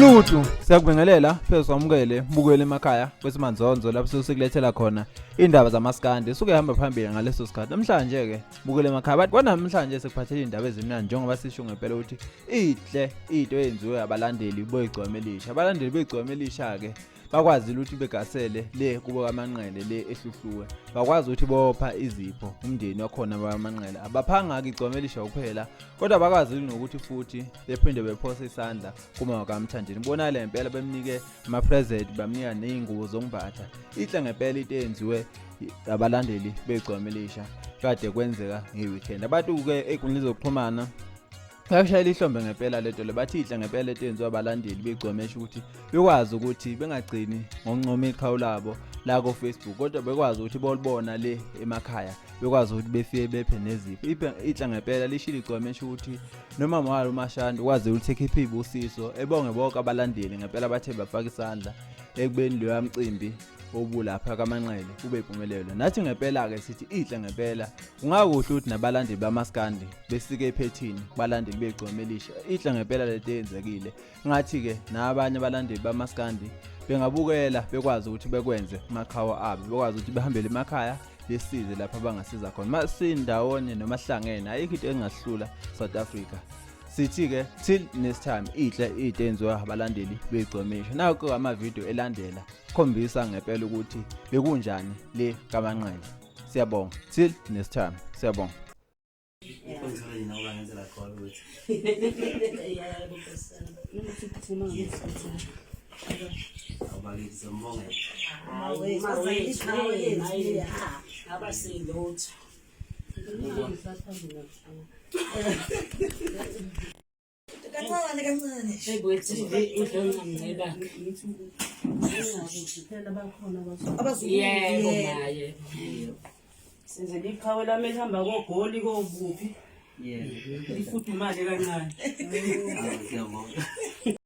Tutu siyakubingelela phezulu kwamukele bukele emakhaya kwesimanzonzo lapho sikulethela khona indaba zamaskandi suke hamba phambili ngaleso sikhathi. Namhlanje ke bukele emakhaya bathi kwana namhlanje sekuphathele indaba ezimnandi njengoba sisho ngempela ukuthi ihle into eyenziwe abalandeli boyigcweme elisha. Abalandeli boyigcweme elisha ke bakwazi ukuthi begasele le kubo kaManqele le ehluhluwe. Bakwazi ukuthi bopha izipho umndeni wakhona baManqele. Abaphanga ke igcweme elisha kuphela kodwa bakwazi nokuthi futhi bephinde bephose isandla kuma kaMthandeni. Bona le impela bemnike ama present bamnika nezingubo zombatha. Ihle ngempela into eyenziwe abalandeli begcweme elisha kade kwenzeka ngeweekend. Abantu ke enkundleni zokuxhumana bayashayela ihlombe ngempela lento le bathi ihle ngempela lento yenziwa abalandeli begcwemesha ukuthi bekwazi ukuthi bengagcini ngoncoma iqhawe labo la ku Facebook kodwa bekwazi ukuthi bolibona le emakhaya bekwazi ukuthi befike bephe nezipho. Ihle ngempela lishilo igcwemesha ukuthi noma mwalo mashandi ukwazi ukuthi ekhiphe ibusiso ebonge bonke abalandeli ngempela bathe bafaka isandla ekubeni lo yamcimbi obulapha kaManqele kube impumelelo. Nathi ngempela ke sithi ihle ngempela ungakuhle ukuthi nabalandeli bamaskandi besike ephethini balandeli begcweme elisha. Ihle ngempela lento eyenzekile ngathi ke nabanye abalandeli bamaskandi bengabukela bekwazi ukuthi bekwenze emakhawa abo bekwazi ukuthi behambele emakhaya besize lapha bangasiza khona masindawonye noma sihlangene ayikho into engasihlula South Africa. Sithi ke till next time ihle into enziwa abalandeli begcwemesha. Naku ama video elandela khombisa ngempela ukuthi bekunjani le kaManqele. Siyabonga till next time. Siyabonga. Kancane Sebuthi udlonga ngeba. Yebo maye. Senze liqhawe lami elihamba kogoli kobuphi. Yebo. Lifudumale kancane.